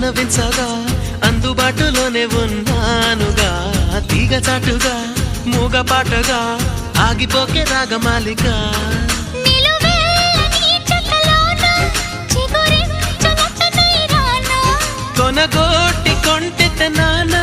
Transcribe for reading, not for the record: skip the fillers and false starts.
విన్నవించగా అందుబాటులోనే ఉన్నానుగా తీగ చాటుగా మూగపాటగా ఆగిపోకే రాగమాలిక కొనగోటి కొంటె నానా